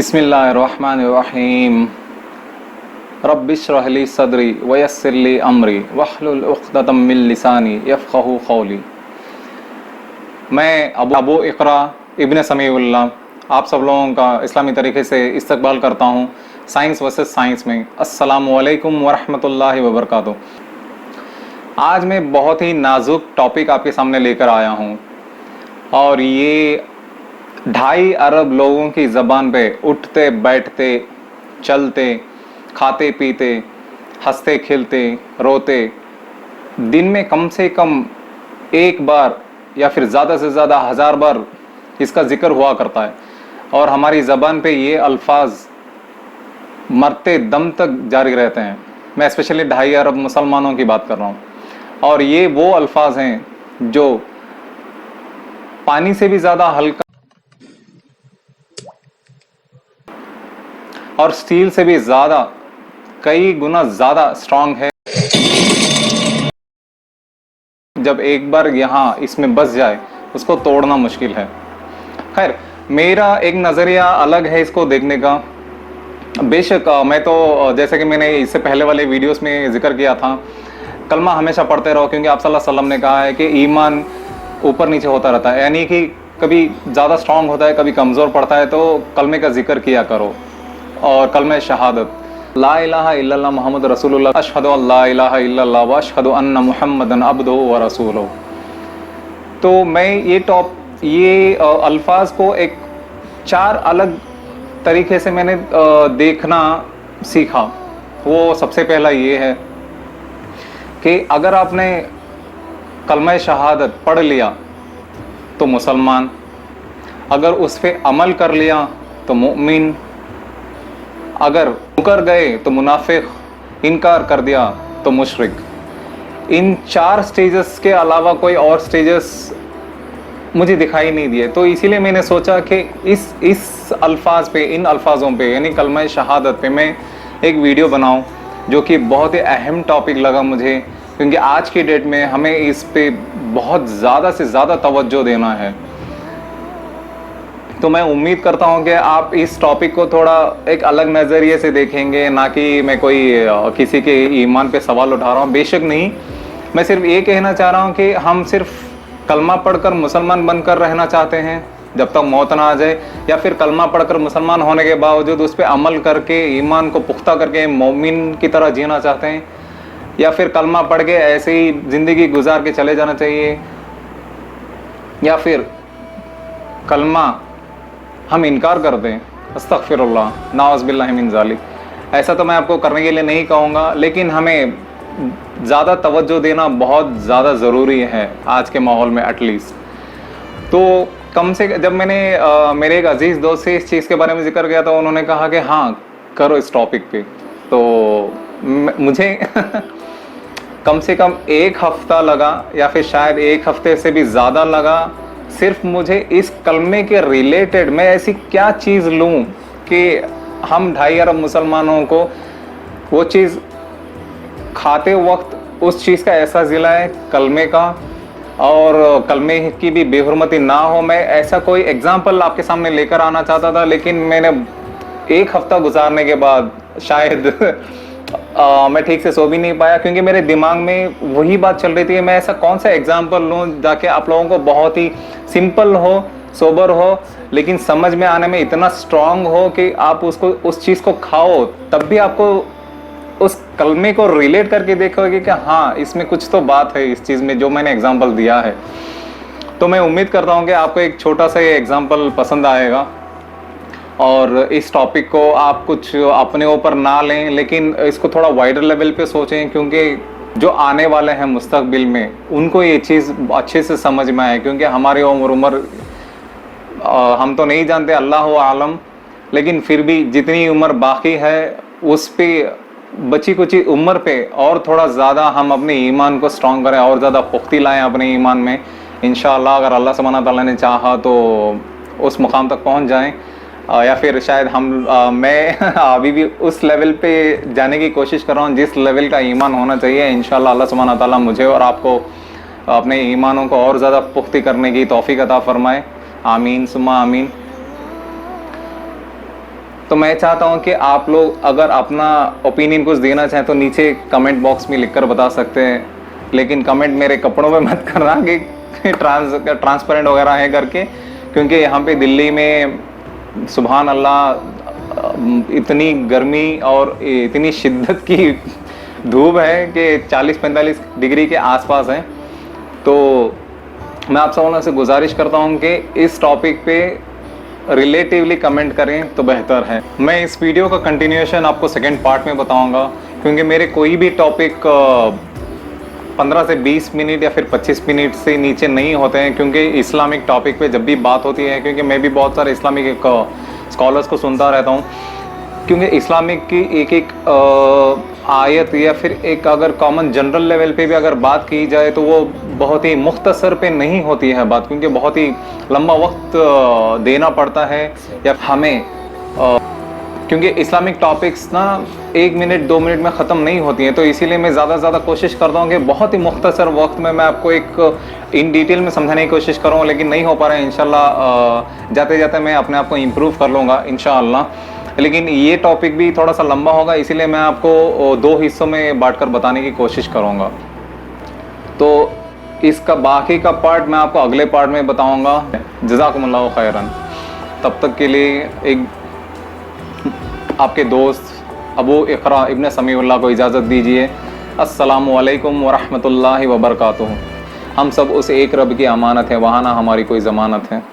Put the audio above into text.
बिस्मिल्लाहिर्रहमानिर्रहीम रब्बिश्रह ली सदरी वयस्सिर ली अमरी वहलुल उक़दतम मिन लिसानी यफ़क़हू क़ौली। मैं अबू इक़रा इब्न समीउल्लाह आप सब लोगों का इस्लामी तरीके से इस्तकबाल करता हूँ साइंस वर्सेस साइंस में। अस्सलामु अलैकुम वरहमतुल्लाहि वबरकातुहू। आज मैं बहुत ही नाजुक टॉपिक आपके सामने लेकर आया हूँ और ये 2.5 अरब लोगों की ज़बान पे उठते बैठते चलते खाते पीते हंसते खिलते रोते दिन में कम से कम एक बार या फिर ज़्यादा से ज़्यादा 1000 बार इसका जिक्र हुआ करता है और हमारी ज़बान पे ये अल्फाज मरते दम तक जारी रहते हैं। मैं स्पेशली 2.5 अरब मुसलमानों की बात कर रहा हूँ और ये वो अल्फाज हैं जो पानी से भी ज़्यादा हल्का और स्टील से भी ज़्यादा कई गुना ज़्यादा स्ट्रांग है। जब एक बार यहाँ इसमें बस जाए उसको तोड़ना मुश्किल है। खैर, मेरा एक नज़रिया अलग है इसको देखने का। बेशक मैं तो जैसे कि मैंने इससे पहले वाले वीडियोस में जिक्र किया था, कलमा हमेशा पढ़ते रहो क्योंकि आप सल्लल्लाहु अलैहि वसल्लम ने कहा है कि ईमान ऊपर नीचे होता रहता है, यानी कि कभी ज़्यादा स्ट्रांग होता है कभी कमज़ोर पड़ता है, तो कलमे का जिक्र किया करो। और कलमे शहादत ला इलाहा इल्लल्लाह मुहम्मद रसूलुल्लाह अशहदु अल्ला इलाहा इल्लल्लाह व अशहदु अन्ना मुहम्मदन अब्दुहु व रसूलुहु। तो मैं ये अल्फाज को एक 4 अलग तरीके से मैंने देखना सीखा। वो सबसे पहला ये है कि अगर आपने कलमा शहादत पढ़ लिया तो मुसलमान, अगर उस पर अमल कर लिया तो मुमिन, अगर मुकर गए तो मुनाफिक, इनकार कर दिया तो मुशरिक। इन 4 स्टेजेस के अलावा कोई और स्टेजेस मुझे दिखाई नहीं दिए, तो इसीलिए मैंने सोचा कि इस अल्फाज पे, इन अल्फाजों पे यानी कलमा शहादत पे मैं एक वीडियो बनाऊं, जो कि बहुत ही अहम टॉपिक लगा मुझे क्योंकि आज की डेट में हमें इस पे बहुत ज़्यादा से ज़्यादा तवज्जो देना है। तो मैं उम्मीद करता हूं कि आप इस टॉपिक को थोड़ा एक अलग नज़रिए से देखेंगे, ना कि मैं कोई किसी के ईमान पे सवाल उठा रहा हूं। बेशक नहीं, मैं सिर्फ ये कहना चाह रहा हूं कि हम सिर्फ कलमा पढ़कर मुसलमान बनकर रहना चाहते हैं जब तक मौत ना आ जाए, या फिर कलमा पढ़कर मुसलमान होने के बावजूद उस पर अमल करके ईमान को पुख्ता करके मोमिन की तरह जीना चाहते हैं, या फिर कलमा पढ़ के ऐसे ही ज़िंदगी गुजार के चले जाना चाहिए, या फिर कलमा हम इनकार कर दें। अस्तगफिरुल्लाह, नाउज़ बिल्लाहि मिन ज़ालिक। ऐसा तो मैं आपको करने के लिए नहीं कहूँगा, लेकिन हमें ज़्यादा तवज्जो देना बहुत ज़्यादा ज़रूरी है आज के माहौल में एटलीस्ट। तो कम से जब मैंने मेरे एक अजीज़ दोस्त से इस चीज़ के बारे में जिक्र किया तो उन्होंने कहा कि हाँ करो इस टॉपिक पे। तो मुझे कम से कम 1 हफ़्ता लगा या फिर शायद 1 हफ़्ते से भी ज़्यादा लगा, सिर्फ मुझे इस कलमे के रिलेटेड मैं ऐसी क्या चीज़ लूँ कि हम 2.5 अरब मुसलमानों को वो चीज़ खाते वक्त उस चीज़ का एहसास दिलाए कलमे का, और कलमे की भी बेहुरमती ना हो। मैं ऐसा कोई एग्जाम्पल आपके सामने लेकर आना चाहता था, लेकिन मैंने 1 हफ़्ता गुजारने के बाद शायद मैं ठीक से सो भी नहीं पाया क्योंकि मेरे दिमाग में वही बात चल रही थी। मैं ऐसा कौन सा एग्जाम्पल लूँ जाके आप लोगों को बहुत ही सिंपल हो, सोबर हो, लेकिन समझ में आने में इतना स्ट्रांग हो कि आप उसको उस चीज़ को खाओ तब भी आपको उस कलमे को रिलेट करके देखोगे कि हाँ इसमें कुछ तो बात है इस चीज़ में जो मैंने एग्जाम्पल दिया है। तो मैं उम्मीद करता हूँ कि आपको एक छोटा सा ये एग्जाम्पल पसंद आएगा और इस टॉपिक को आप कुछ अपने ऊपर ना लें, लेकिन इसको थोड़ा वाइडर लेवल पे सोचें क्योंकि जो आने वाले हैं मुस्तकबिल में उनको ये चीज़ अच्छे से समझ में आए। क्योंकि हमारी उम्र हम तो नहीं जानते, अल्लाह आलम, लेकिन फिर भी जितनी उम्र बाकी है उस पे बची कुची उम्र पे और थोड़ा ज़्यादा हम अपने ईमान को स्ट्रॉन्ग करें और ज़्यादा पुख्ती लाएँ अपने ईमान में। इंशाअल्लाह अगर अल्लाह सुब्हानहू तआला ने चाहा तो उस मुकाम तक पहुँच जाएँ, या फिर शायद मैं अभी भी उस लेवल पे जाने की कोशिश कर रहा हूँ जिस लेवल का ईमान होना चाहिए। इंशाअल्लाह अल्लाह सुब्हानहू तआला मुझे और आपको अपने ईमानों को और ज़्यादा पुख्ती करने की तौफीक अता फरमाए। आमीन सुम्मा आमीन। तो मैं चाहता हूं कि आप लोग अगर अपना ओपिनियन कुछ देना चाहें तो नीचे कमेंट बॉक्स में लिखकर बता सकते हैं, लेकिन कमेंट मेरे कपड़ों पे मत करना कि ट्रांसपेरेंट वगैरह है करके, क्योंकि यहाँ पे दिल्ली में सुभान अल्लाह इतनी गर्मी और इतनी शिद्दत की धूप है कि 40-45 डिग्री के आसपास है। तो मैं आप सबों से गुजारिश करता हूँ कि इस टॉपिक पे रिलेटिवली कमेंट करें तो बेहतर है। मैं इस वीडियो का कंटिन्यूएशन आपको सेकंड पार्ट में बताऊंगा, क्योंकि मेरे कोई भी टॉपिक 15 से 20 मिनट या फिर 25 मिनट से नीचे नहीं होते हैं, क्योंकि इस्लामिक टॉपिक पे जब भी बात होती है, क्योंकि मैं भी बहुत सारे इस्लामिक स्कॉलर्स को सुनता रहता हूँ, क्योंकि इस्लामिक की एक एक आयत या फिर एक अगर कॉमन जनरल लेवल पे भी अगर बात की जाए तो वो बहुत ही मुख्तसर पे नहीं होती है बात, क्योंकि बहुत ही लंबा वक्त देना पड़ता है या हमें, क्योंकि इस्लामिक टॉपिक्स ना 1 मिनट 2 मिनट में ख़त्म नहीं होती हैं। तो इसीलिए मैं ज़्यादा से ज़्यादा कोशिश करता हूँ कि बहुत ही मुख्तसर वक्त में मैं आपको एक इन डिटेल में समझाने की कोशिश करूँ, लेकिन नहीं हो पा रहा है। इंशाल्लाह जाते जाते मैं अपने आप को इम्प्रूव कर लूँगा इंशाल्लाह। लेकिन ये टॉपिक भी थोड़ा सा लंबा होगा, इसीलिए मैं आपको 2 हिस्सों में बांटकर बताने की कोशिश करूँगा। तो इसका बाकी का पार्ट मैं आपको अगले पार्ट में बताऊँगा। जज़ाकुमुल्लाहु खैरन। तब तक के लिए एक आपके दोस्त अबू इकरा इब्न समीउल्लाह को इजाज़त दीजिए। अस्सलामु अलैकुम वरहमतुल्लाहि वबरकातुहू। हम सब उस एक रब की अमानत है, वहाँ ना हमारी कोई ज़मानत है।